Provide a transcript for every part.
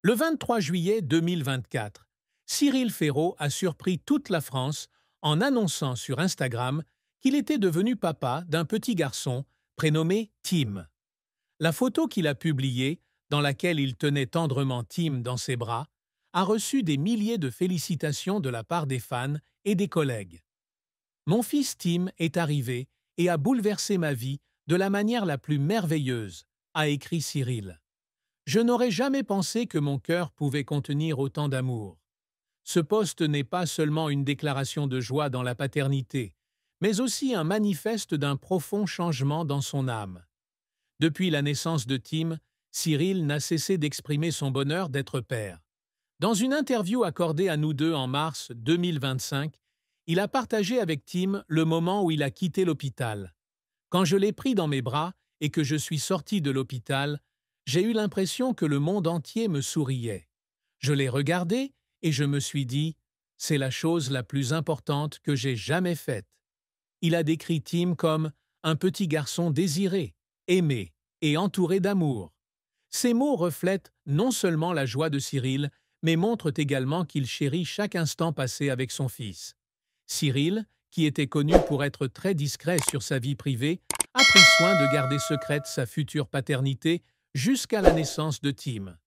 Le 23 juillet 2024, Cyril Ferraud a surpris toute la France en annonçant sur Instagram qu'il était devenu papa d'un petit garçon prénommé Tim. La photo qu'il a publiée, dans laquelle il tenait tendrement Tim dans ses bras, a reçu des milliers de félicitations de la part des fans et des collègues. Mon fils Tim est arrivé et a bouleversé ma vie de la manière la plus merveilleuse, a écrit Cyril. Je n'aurais jamais pensé que mon cœur pouvait contenir autant d'amour. Ce poste n'est pas seulement une déclaration de joie dans la paternité, mais aussi un manifeste d'un profond changement dans son âme. Depuis la naissance de Tim, Cyril n'a cessé d'exprimer son bonheur d'être père. Dans une interview accordée à nous deux en mars 2025, il a partagé avec Tim le moment où il a quitté l'hôpital. Quand je l'ai pris dans mes bras et que je suis sorti de l'hôpital, j'ai eu l'impression que le monde entier me souriait. Je l'ai regardé et je me suis dit « c'est la chose la plus importante que j'ai jamais faite ». Il a décrit Tim comme un petit garçon désiré, aimé et entouré d'amour. Ces mots reflètent non seulement la joie de Cyril, mais montrent également qu'il chérit chaque instant passé avec son fils. Cyril, qui était connu pour être très discret sur sa vie privée, a pris soin de garder secrète sa future paternité jusqu'à la naissance de Tim.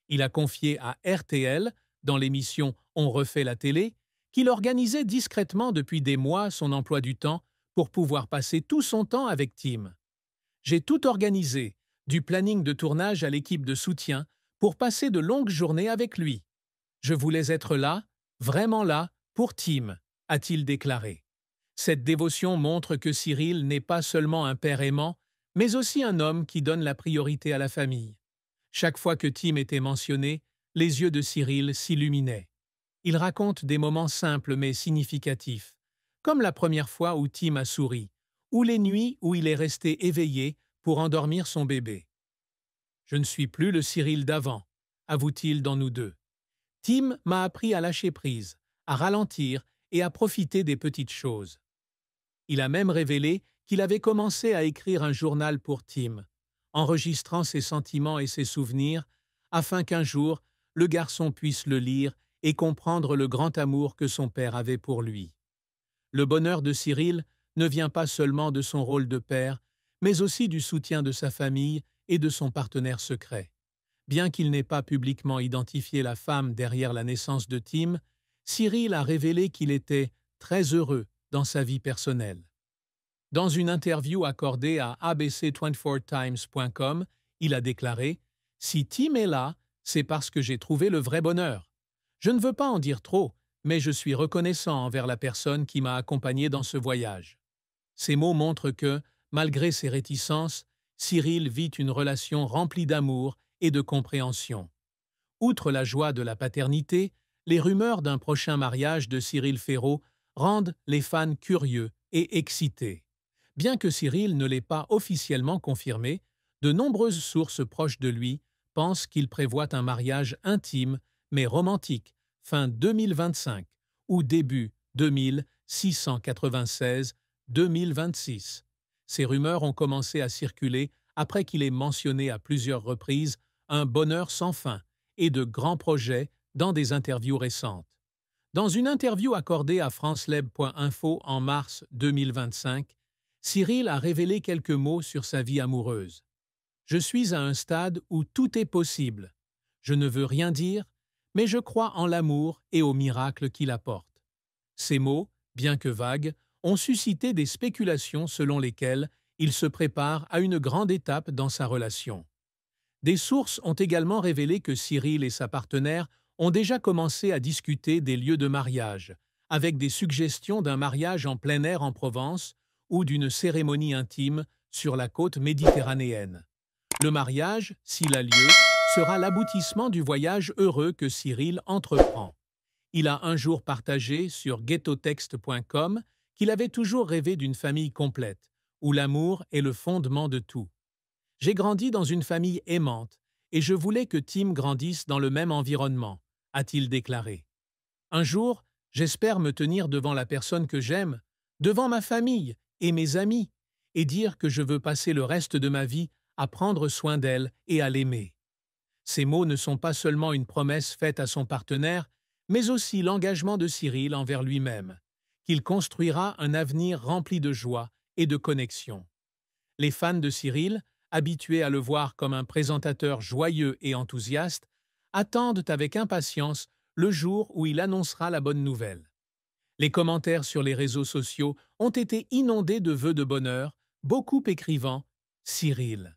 Il a confié à RTL, dans l'émission On refait la télé, qu'il organisait discrètement depuis des mois son emploi du temps pour pouvoir passer tout son temps avec Tim. J'ai tout organisé, du planning de tournage à l'équipe de soutien, pour passer de longues journées avec lui. Je voulais être là, vraiment là, pour Tim, a-t-il déclaré. Cette dévotion montre que Cyril n'est pas seulement un père aimant, mais aussi un homme qui donne la priorité à la famille. Chaque fois que Tim était mentionné, les yeux de Cyril s'illuminaient. Il raconte des moments simples mais significatifs, comme la première fois où Tim a souri, ou les nuits où il est resté éveillé pour endormir son bébé. Je ne suis plus le Cyril d'avant, avoue-t-il dans Nous deux. Tim m'a appris à lâcher prise, à ralentir et à profiter des petites choses. Il a même révélé qu'il avait commencé à écrire un journal pour Tim, enregistrant ses sentiments et ses souvenirs, afin qu'un jour, le garçon puisse le lire et comprendre le grand amour que son père avait pour lui. Le bonheur de Cyril ne vient pas seulement de son rôle de père, mais aussi du soutien de sa famille et de son partenaire secret. Bien qu'il n'ait pas publiquement identifié la femme derrière la naissance de Tim, Cyril a révélé qu'il était très heureux dans sa vie personnelle. Dans une interview accordée à abc24times.com, il a déclaré « Si Tim est là, c'est parce que j'ai trouvé le vrai bonheur. Je ne veux pas en dire trop, mais je suis reconnaissant envers la personne qui m'a accompagné dans ce voyage. » Ces mots montrent que, malgré ses réticences, Cyril vit une relation remplie d'amour et de compréhension. Outre la joie de la paternité, les rumeurs d'un prochain mariage de Cyril Ferraud rendent les fans curieux et excités. Bien que Cyril ne l'ait pas officiellement confirmé, de nombreuses sources proches de lui pensent qu'il prévoit un mariage intime mais romantique fin 2025 ou début 2696-2026. Ces rumeurs ont commencé à circuler après qu'il ait mentionné à plusieurs reprises un bonheur sans fin et de grands projets dans des interviews récentes. Dans une interview accordée à franceleb.info en mars 2025, Cyril a révélé quelques mots sur sa vie amoureuse. « Je suis à un stade où tout est possible. Je ne veux rien dire, mais je crois en l'amour et au miracle qu'il apporte. » Ces mots, bien que vagues, ont suscité des spéculations selon lesquelles il se prépare à une grande étape dans sa relation. Des sources ont également révélé que Cyril et sa partenaire ont déjà commencé à discuter des lieux de mariage, avec des suggestions d'un mariage en plein air en Provence ou d'une cérémonie intime sur la côte méditerranéenne. Le mariage, s'il a lieu, sera l'aboutissement du voyage heureux que Cyril entreprend. Il a un jour partagé sur ghettotext.com qu'il avait toujours rêvé d'une famille complète, où l'amour est le fondement de tout. « J'ai grandi dans une famille aimante et je voulais que Tim grandisse dans le même environnement », a-t-il déclaré. « Un jour, j'espère me tenir devant la personne que j'aime, devant ma famille et mes amis, et dire que je veux passer le reste de ma vie à prendre soin d'elle et à l'aimer. » Ces mots ne sont pas seulement une promesse faite à son partenaire, mais aussi l'engagement de Cyril envers lui-même, qu'il construira un avenir rempli de joie et de connexion. Les fans de Cyril, habitués à le voir comme un présentateur joyeux et enthousiaste, attendent avec impatience le jour où il annoncera la bonne nouvelle. Les commentaires sur les réseaux sociaux ont été inondés de vœux de bonheur, beaucoup écrivant « Cyril,